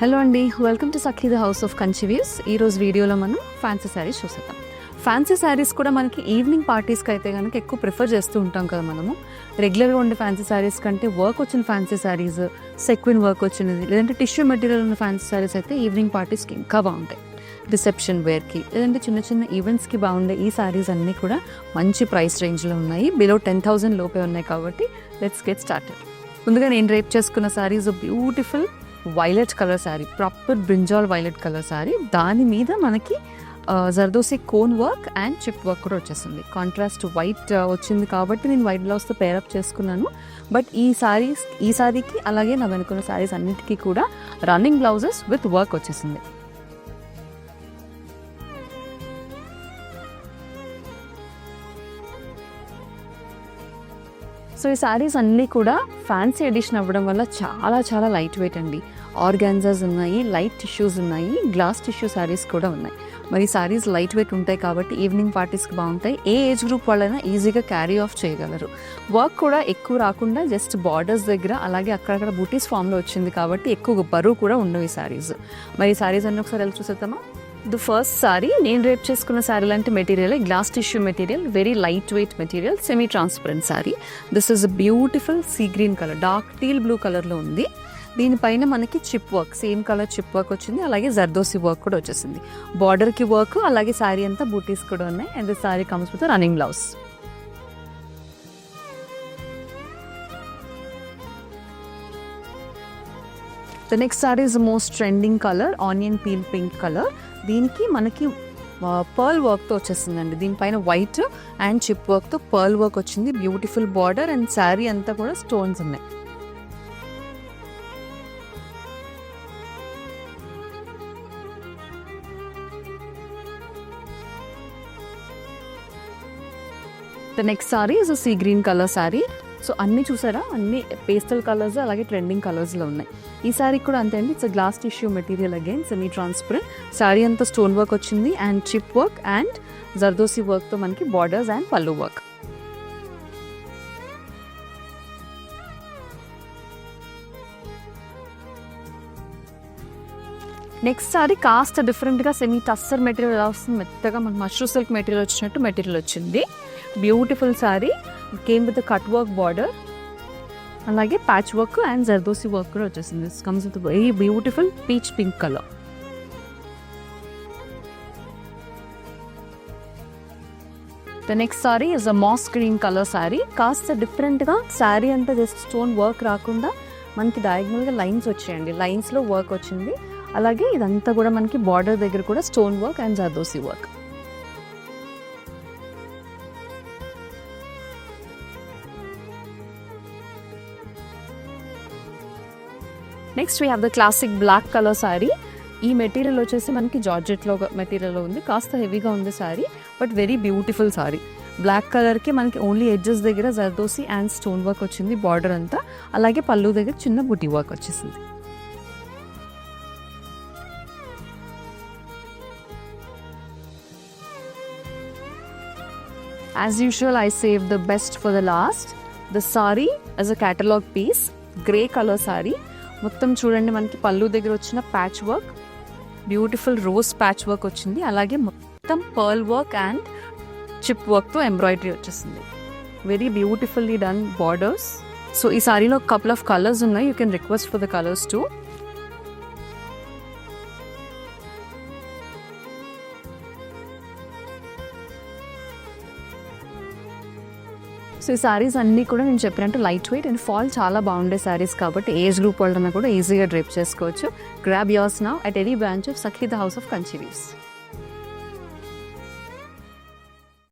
Hello అండి, welcome to Sakhi the house of Kanchi views. ఈరోజు వీడియోలో మనం ఫ్యాన్సీ శారీస్ చూసేద్దాం. ఫ్యాన్సీ శారీస్ కూడా మనకి ఈవినింగ్ పార్టీస్కి అయితే కనుక ఎక్కువ ప్రిఫర్ చేస్తూ ఉంటాం కదా. మనము రెగ్యులర్గా ఉండే ఫ్యాన్సీ శారీస్ కంటే వర్క్ వచ్చిన ఫ్యాన్సీ శారీస్, సెక్విన్ వర్క్ వచ్చినది లేదంటే టిష్యూ మెటీరియల్ ఉన్న ఫ్యాన్సీ శారీస్ అయితే ఈవినింగ్ పార్టీస్కి ఇంకా బాగుంటాయి. రిసెప్షన్ వేర్కి లేదంటే చిన్న చిన్న ఈవెంట్స్కి బాగుండే ఈ శారీస్ అన్నీ కూడా మంచి ప్రైస్ రేంజ్లో ఉన్నాయి. బిలో 10,000 లోపే ఉన్నాయి. కాబట్టి లెట్స్ గెట్ స్టార్టెడ్. ముందుగా నేను రేప్ చేసుకున్న saris beautiful violet colour sari, proper brinjal violet colour sari. దాని మీద మనకి zardozi cone work and chip work కూడా వచ్చేసింది. కాంట్రాస్ట్ వైట్ వచ్చింది కాబట్టి నేను వైట్ బ్లౌజ్తో పేరప్ చేసుకున్నాను. బట్ ఈ శారీకి అలాగే నా వెనుకున్న శారీస్ అన్నిటికీ కూడా రన్నింగ్ బ్లౌజెస్ విత్ వర్క్ వచ్చేసింది. సో ఈ శారీస్ అన్నీ కూడా ఫ్యాన్సీ ఎడిషన్ అవ్వడం వల్ల చాలా చాలా లైట్ వెయిట్ అండి. ఆర్గాన్జాస్ ఉన్నాయి, లైట్ టిష్యూస్ ఉన్నాయి, గ్లాస్ టిష్యూ శారీస్ కూడా ఉన్నాయి. మరి శారీస్ లైట్ వెయిట్ ఉంటాయి కాబట్టి ఈవినింగ్ పార్టీస్కి బాగుంటాయి. ఏ ఏజ్ గ్రూప్ వాళ్ళైనా ఈజీగా క్యారీ ఆఫ్ చేయగలరు. వర్క్ కూడా ఎక్కువ రాకుండా జస్ట్ బార్డర్స్ దగ్గర అలాగే అక్కడక్కడ బూటీస్ ఫామ్లో వచ్చింది కాబట్టి ఎక్కువ బరువు కూడా ఉండవు ఈ శారీస్. మరి ఈ శారీస్ అన్నీ ఒకసారి వెళ్ళి చూసేద్దామా. ది ఫస్ట్ సారీ నేను రేప్ చేసుకున్న శారీ లాంటి material, glass tissue material, very light weight material, semi transparent sari. This is beautiful sea green colour, dark teal blue కలర్లో ఉంది. దీనిపైన మనకి chip work, same colour chip work వచ్చింది. అలాగే జర్దోసి వర్క్ కూడా వచ్చేసింది. బార్డర్కి వర్క్, అలాగే శారీ అంతా బూటీస్ కూడా ఉన్నాయి. And the sari comes with running blouse. The next sorry is the most trending colour, onion peel pink colour. దీనికి మనకి పర్ల్ వర్క్తో వచ్చేసిందండి. దీనిపైన వైట్ అండ్ చిప్ వర్క్తో పర్ల్ వర్క్ వచ్చింది. బ్యూటిఫుల్ బార్డర్ అండ్ శారీ అంతా కూడా స్టోన్స్ ఉన్నాయి. The next sorry is sea green colour sari. So అన్నీ చూసారా, అన్ని పేస్టల్ కలర్స్ అలాగే ట్రెండింగ్ కలర్స్లో ఉన్నాయి. ఈ శారీ కూడా అంతే అండి. It's glass tissue material, again semi transparent. Sari అంతా స్టోన్ వర్క్ వచ్చింది and chip work and zardosi వర్క్తో మనకి borders and pallu work. Next sari కాస్త డిఫరెంట్గా సెమీ టస్సర్ మెటీరియల్ ఎలా వస్తుంది, మెత్తగా మనకు మష్రూ సిల్క్ మెటీరియల్ వచ్చినట్టు మెటీరియల్ వచ్చింది. Beautiful sari, came with cut work border, అలాగే patch work and zardozi work కూడా వచ్చేసింది. This comes with very beautiful peach pink colour. The next sorry is a mass green colour sari. కాస్త డిఫరెంట్గా శారీ అంతా జస్ట్ స్టోన్ వర్క్ రాకుండా మనకి డయాగ్నల్గా లైన్స్ వచ్చాయండి. లైన్స్లో వర్క్ వచ్చింది. అలాగే ఇదంతా కూడా మనకి బార్డర్ దగ్గర కూడా stone work and zardozi work. Next we have the classic black colour sari. ఈ మెటీరియల్ వచ్చేసి మనకి జార్జెట్లో మెటీరియల్లో ఉంది. కాస్త హెవీగా ఉంది sari, but very beautiful sari. Black కలర్కి మనకి ఓన్లీ ఎడ్జెస్ దగ్గర జర్దోసి అండ్ స్టోన్ వర్క్ వచ్చింది బార్డర్ అంతా. అలాగే పళ్ళు దగ్గర చిన్న బుటీ వర్క్ వచ్చేసింది. As usual, I saved the best for the last. The saree as a catalog piece, grey color saree. మొత్తం చూడండి, మనకి పళ్ళు దగ్గర వచ్చిన patch work, beautiful rose patch work వచ్చింది. అలాగే మొత్తం పర్ల్ వర్క్ అండ్ చిప్ వర్క్తో ఎంబ్రాయిడరీ వచ్చేసింది. Very beautifully done borders. So ఈ సారీలో కపుల్ ఆఫ్ కలర్స్ ఉన్నాయి. You can request for the colours two. So ఈ శారీస్ అన్నీ కూడా నేను చెప్పినట్టు లైట్ వెయిట్ అండ్ ఫాల్ చాలా బాగుండే శారీస్ కాబట్టి ఏజ్ గ్రూప్ వాళ్ళన్నా కూడా ఈజీగా డ్రేప్ చేసుకోవచ్చు. Grab yours now at any branch of Sakhi the house of Kanchi views.